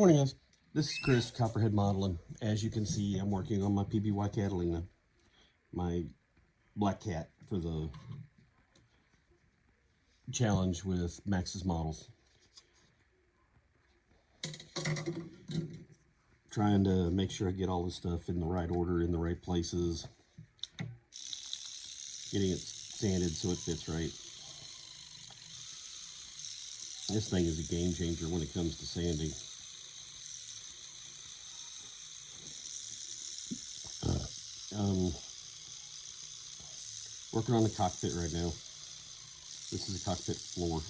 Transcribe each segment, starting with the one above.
Morning, guys. This is Chris, Copperhead Modeling. As you can see, I'm working on my PBY Catilina, my black cat for the challenge with Max's models. Trying to make sure I get all this stuff in the right order, in the right places. Getting it sanded so it fits right. This thing is a game changer when it comes to sanding. Working on the cockpit right now. This is a cockpit floor.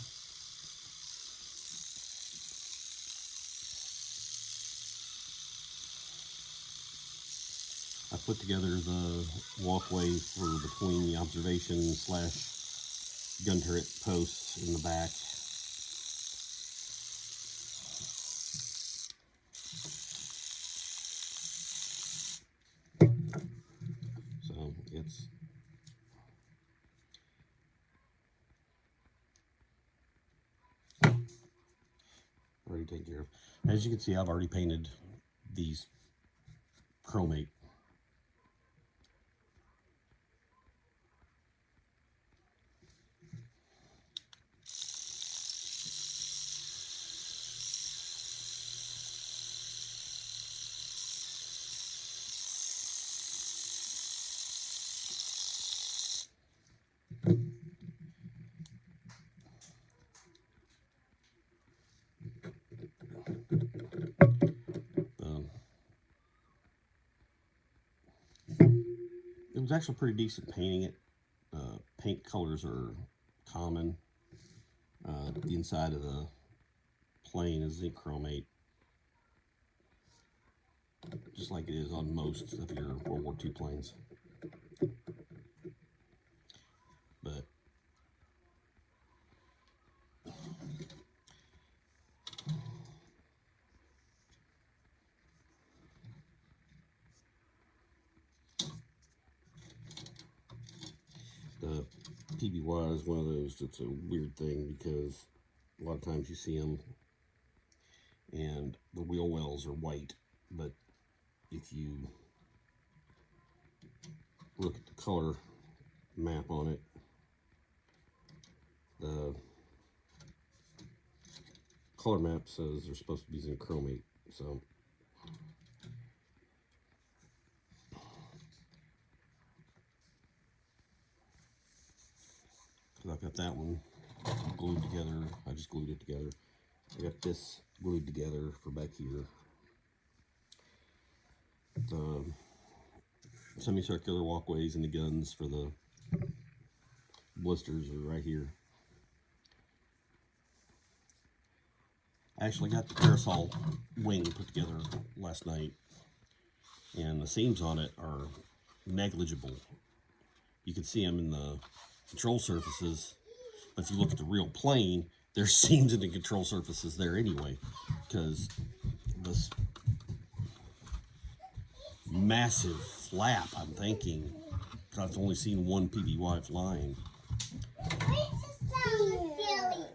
I put together the walkway for between the observation / gun turret posts in the back. So it's already taken care of. As you can see, I've already painted these chromate. It was actually pretty decent painting it. Paint colors are common. The inside of the plane is zinc chromate, just like it is on most of your World War II planes. But the PBY is one of those that's a weird thing, because a lot of times you see them and the wheel wells are white, but if you look at the color map on it, the color map says they're supposed to be zinc chromate. So I've got that one glued together. I just glued it together. I got this glued together for back here. The semicircular walkways and the guns for the blisters are right here. I actually got the parasol wing put together last night, and the seams on it are negligible. You can see them in the control surfaces, but if you look at the real plane, there's seams in the control surfaces there anyway, because this massive flap, I'm thinking, I've only seen one PBY flying.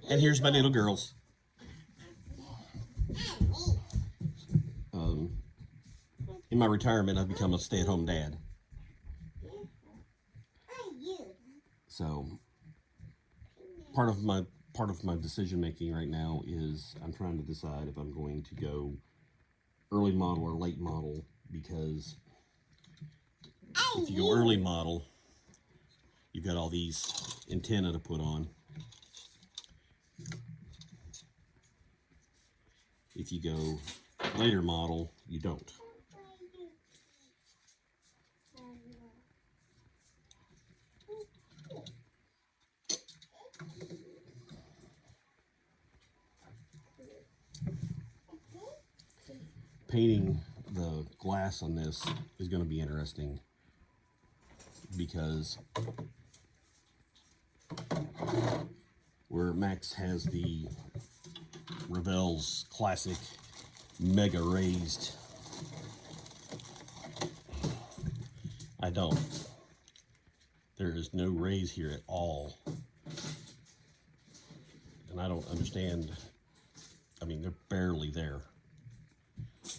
And here's my little girls. In my retirement, I've become a stay-at-home dad. So part of my decision making right now is I'm trying to decide if I'm going to go early model or late model, because if you go early model, you've got all these antenna to put on. If you go later model, you don't. Painting the glass on this is going to be interesting, because where Max has the Revell's classic mega raised, I don't. There is no raise here at all, and I don't understand. I mean, they're barely there.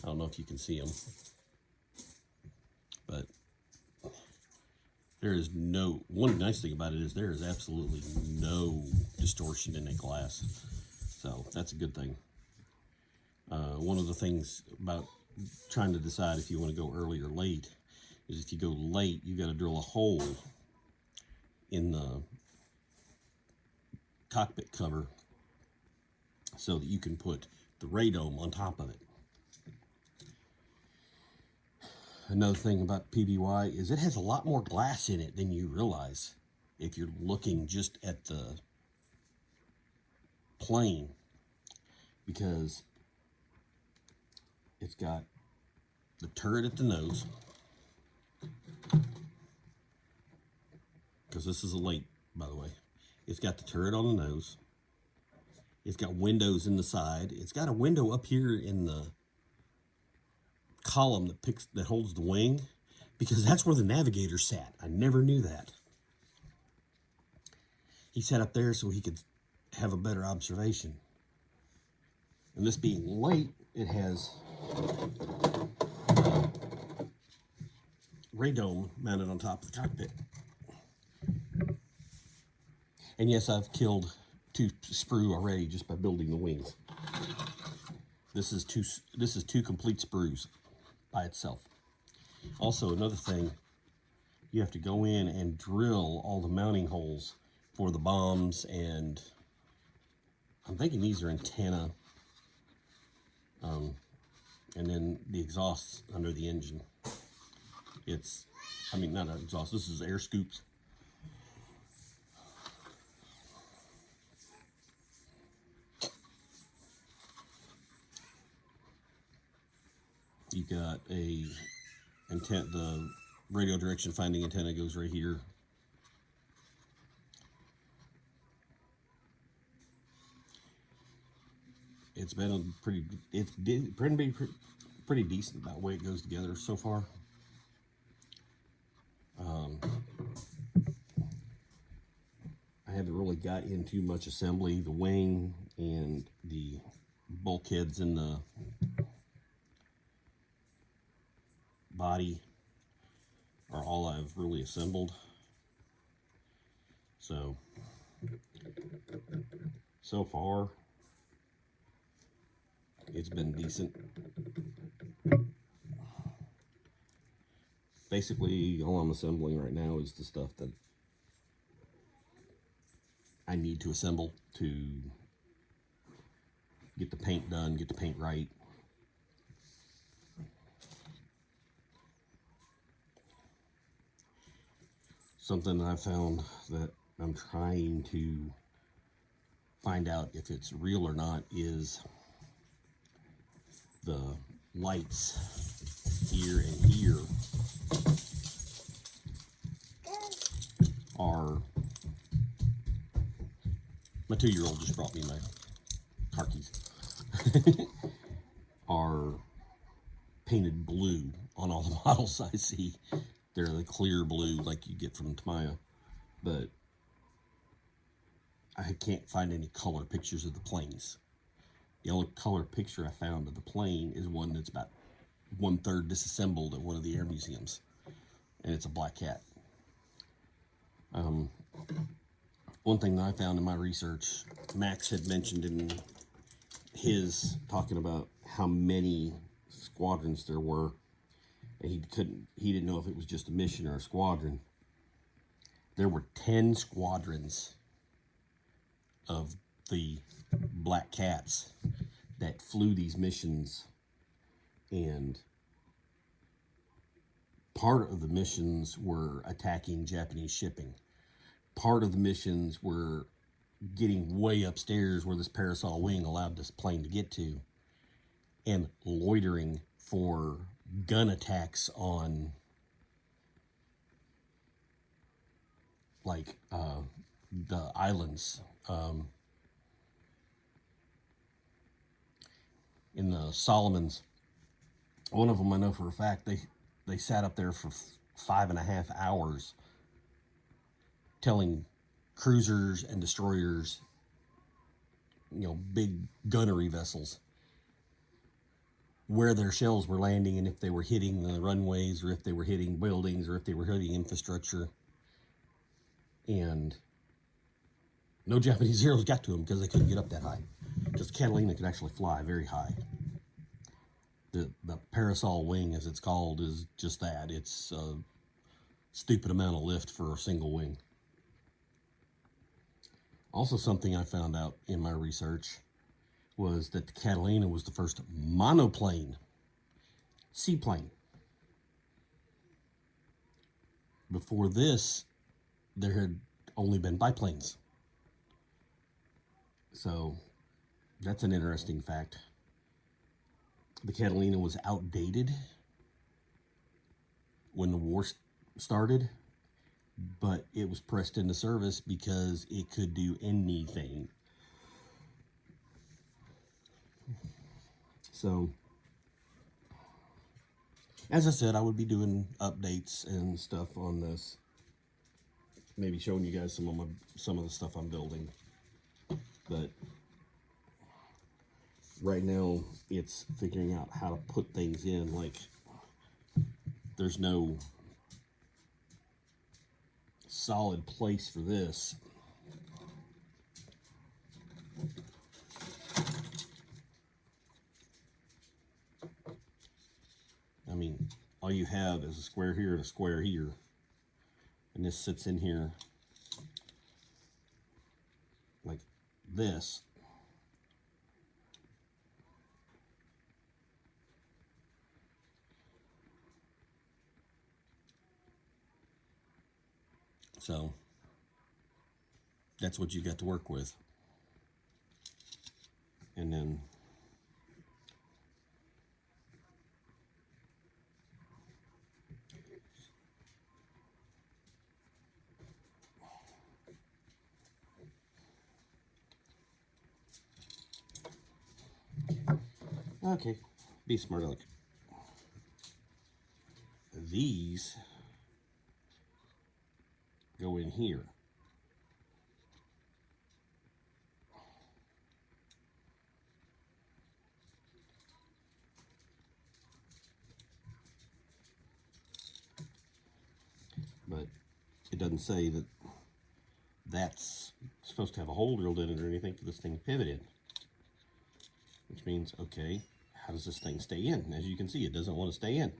I don't know if you can see them, but there is no, one nice thing about it is there is absolutely no distortion in that glass. So that's a good thing. One of the things about trying to decide if you want to go early or late is if you go late, you got to drill a hole in the cockpit cover so that you can put the radome on top of it. Another thing about PBY is it has a lot more glass in it than you realize if you're looking just at the plane, because it's got the turret at the nose, because this is a late, by the way. It's got the turret on the nose. It's got windows in the side. It's got a window up here in the column that holds the wing, because that's where the navigator sat. I never knew that. He sat up there so he could have a better observation. And this being late, it has radome mounted on top of the cockpit. And yes, I've killed 2 sprue already just by building the wings. This is two complete sprues by itself. Also, another thing, you have to go in and drill all the mounting holes for the bombs, and I'm thinking these are antenna, and then the exhausts under the engine. Not an exhaust, this is air scoops. You've got a antenna, the radio direction finding antenna goes right here. It's been a pretty decent about the way it goes together so far. I haven't really got into much assembly. The wing and the bulkheads in the body are all I've really assembled. So far, it's been decent. Basically, all I'm assembling right now is the stuff that I need to assemble to get the paint done, get the paint right. Something I found that I'm trying to find out if it's real or not is the lights here and here are, my 2-year-old just brought me my car keys, are painted blue on all the models I see. They're the clear blue like you get from Tamiya, but I can't find any color pictures of the planes. The only color picture I found of the plane is one that's about 1/3 disassembled at one of the air museums, and it's a black cat. One thing that I found in my research, Max had mentioned in his talking about how many squadrons there were, and he didn't know if it was just a mission or a squadron. There were 10 squadrons of the Black Cats that flew these missions, and part of the missions were attacking Japanese shipping. Part of the missions were getting way upstairs where this parasol wing allowed this plane to get to, and loitering for gun attacks on the islands in the Solomons. One of them, I know for a fact, they sat up there for 5.5 hours telling cruisers and destroyers, big gunnery vessels, where their shells were landing and if they were hitting the runways or if they were hitting buildings or if they were hitting infrastructure. And no Japanese Zeros got to them because they couldn't get up that high. Because Catalina could actually fly very high. The parasol wing, as it's called, is just that. It's a stupid amount of lift for a single wing. Also, something I found out in my research was that the Catalina was the first monoplane seaplane. Before this, there had only been biplanes. So that's an interesting fact. The Catalina was outdated when the war started, but it was pressed into service because it could do anything. So, as I said, I would be doing updates and stuff on this. Maybe showing you guys some of the stuff I'm building. But right now, it's figuring out how to put things in. Like, there's no solid place for this. I mean, all you have is a square here and a square here. And this sits in here like this. So that's what you got to work with. And then okay, be smart aleck. These go in here. But it doesn't say that that's supposed to have a hole drilled in it or anything for this thing to pivot in. Which means, okay, how does this thing stay in? As you can see, it doesn't want to stay in.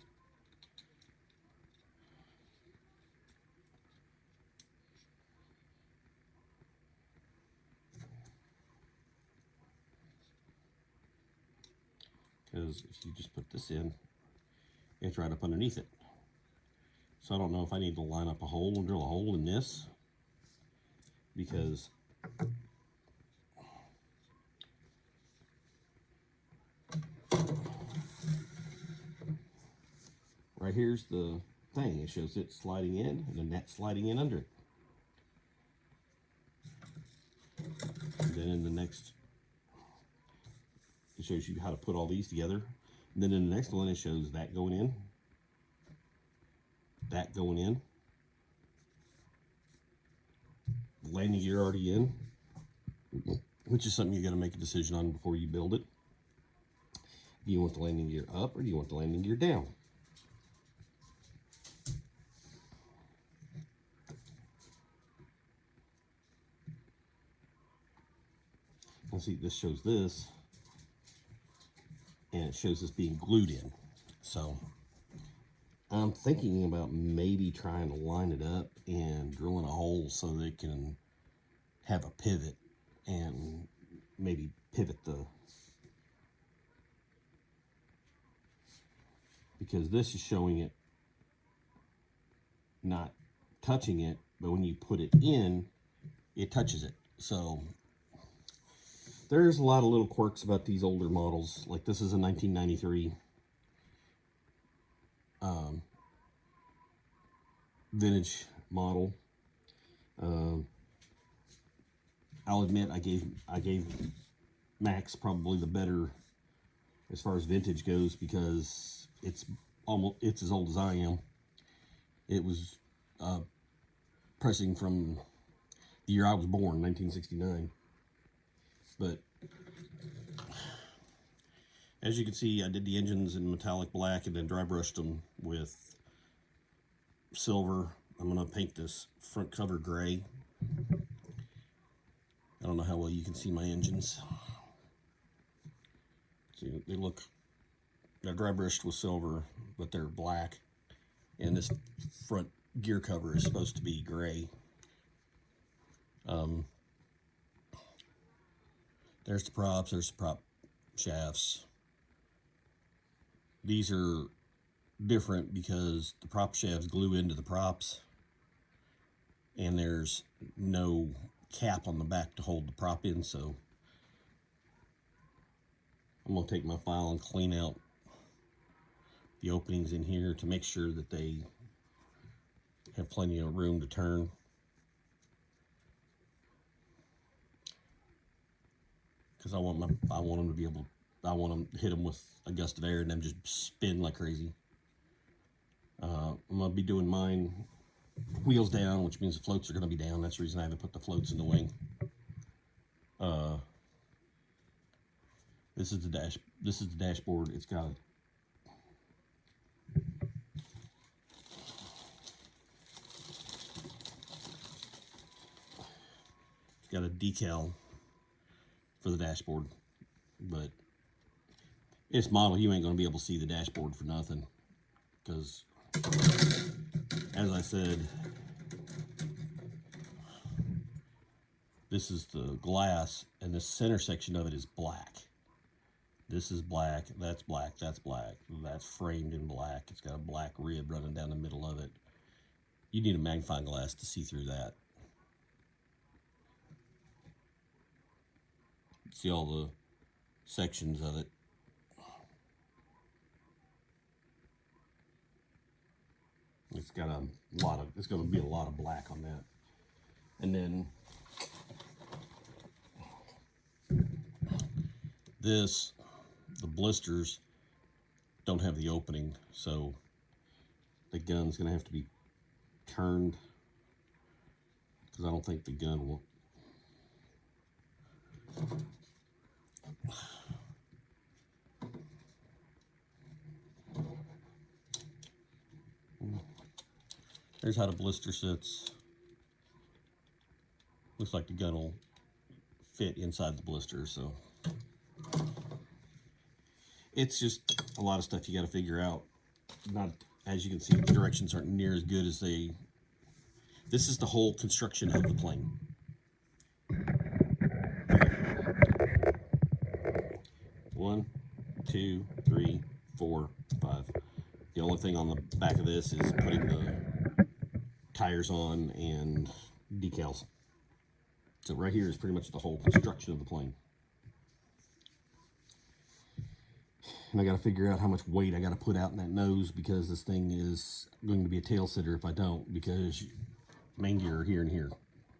Because if you just put this in, it's right up underneath it. So I don't know if I need to line up a hole and drill a hole in this, because right here's the thing. It shows it sliding in and the net sliding in under it. And then in the next, it shows you how to put all these together. And then in the next one, it shows that going in, that going in, the landing gear already in, which is something you got to make a decision on before you build it. Do you want the landing gear up or do you want the landing gear down? Let's see, this shows this, and it shows this being glued in. So I'm thinking about maybe trying to line it up and drilling a hole so they can have a pivot and maybe pivot the, because this is showing it not touching it, but when you put it in, it touches it. So there's a lot of little quirks about these older models. Like this is a 1993 vintage model. I'll admit I gave Max probably the better as far as vintage goes, because it's as old as I am. It was pressing from the year I was born, 1969. But As you can see, I did the engines in metallic black and then dry brushed them with silver. I'm going to paint this front cover gray. I don't know how well you can see my engines. See, they're dry brushed with silver, but they're black. And this front gear cover is supposed to be gray. There's the props, there's the prop shafts. These are different because the prop shafts glue into the props, and there's no cap on the back to hold the prop in, so I'm going to take my file and clean out the openings in here to make sure that they have plenty of room to turn. Because I want them to be able, I want them to hit them with a gust of air and then just spin like crazy. I'm going to be doing mine wheels down, which means the floats are going to be down. That's the reason I haven't put the floats in the wing. This is the dashboard. It's got a decal for the dashboard, but this model you ain't going to be able to see the dashboard for nothing, because as I said, this is the glass and the center section of it is black. This is black, that's black, that's black, that's framed in black. It's got a black rib running down the middle of it. You need a magnifying glass to see through that. See all the sections of it. It's got a lot of, it's going to be a lot of black on that. And then this, the blisters don't have the opening, so the gun's going to have to be turned, because I don't think the gun will. There's how the blister sits. Looks like the gun will fit inside the blister, so it's just a lot of stuff you got to figure out. Not, as you can see, the directions aren't near as good as they. This is the whole construction of the plane. One, two, three, 4, 5. The only thing on the back of this is putting the tires on and decals. So right here is pretty much the whole construction of the plane. And I got to figure out how much weight I got to put out in that nose, because this thing is going to be a tail sitter if I don't, because main gear are here and here.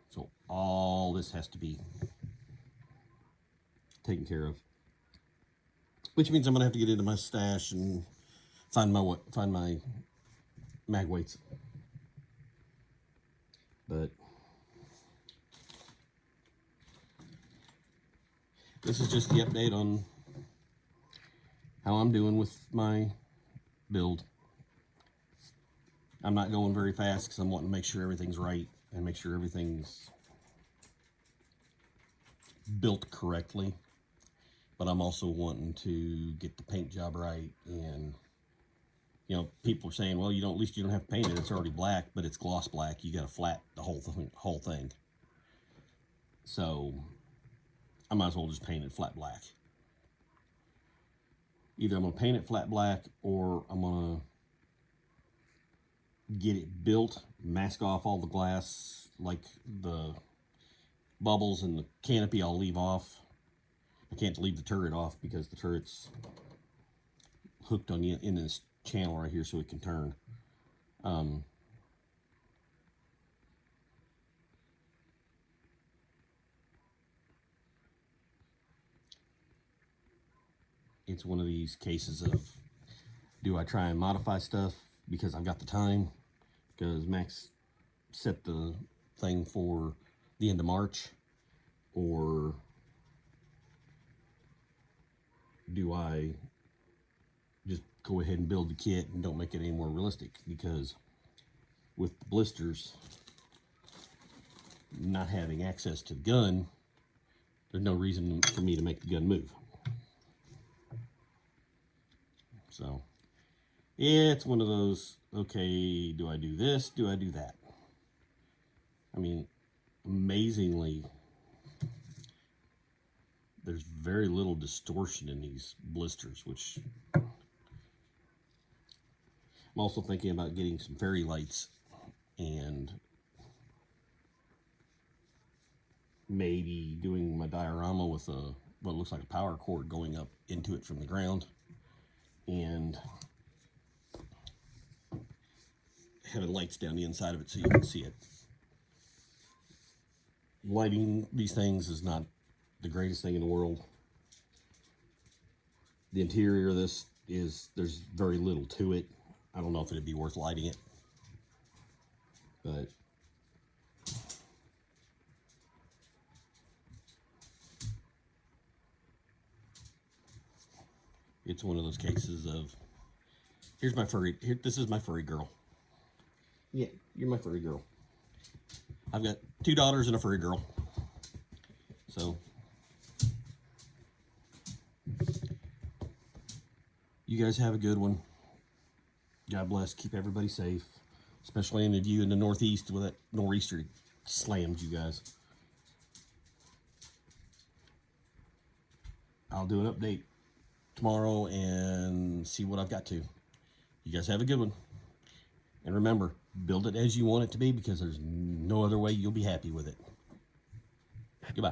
So all this has to be taken care of. Which means I'm going to have to get into my stash and find my mag weights. But this is just the update on how I'm doing with my build. I'm not going very fast because I'm wanting to make sure everything's right and make sure everything's built correctly. But I'm also wanting to get the paint job right. And you know, people are saying, well, at least you don't have to paint it. It's already black, but it's gloss black. You got to flat the whole thing. So I might as well just paint it flat black. Either I'm going to paint it flat black, or I'm going to get it built, mask off all the glass, like the bubbles and the canopy I'll leave off. I can't leave the turret off because the turret's hooked on in this channel right here so it can turn. It's one of these cases of, do I try and modify stuff because I've got the time, because Max set the thing for the end of March, or do I go ahead and build the kit and don't make it any more realistic, because with the blisters not having access to the gun, there's no reason for me to make the gun move. So it's one of those, okay, do I do this? Do I do that? I mean, amazingly, there's very little distortion in these blisters, which I'm also thinking about getting some fairy lights and maybe doing my diorama with a what looks like a power cord going up into it from the ground, and having lights down the inside of it so you can see it. Lighting these things is not the greatest thing in the world. The interior of this there's very little to it. I don't know if it'd be worth lighting it, but it's one of those cases of, this is my furry girl. Yeah, you're my furry girl. I've got 2 daughters and a furry girl. So you guys have a good one. God bless. Keep everybody safe, especially any of you in the Northeast where that nor'easter slammed you guys. I'll do an update tomorrow and see what I've got to. You guys have a good one. And remember, build it as you want it to be, because there's no other way you'll be happy with it. Goodbye.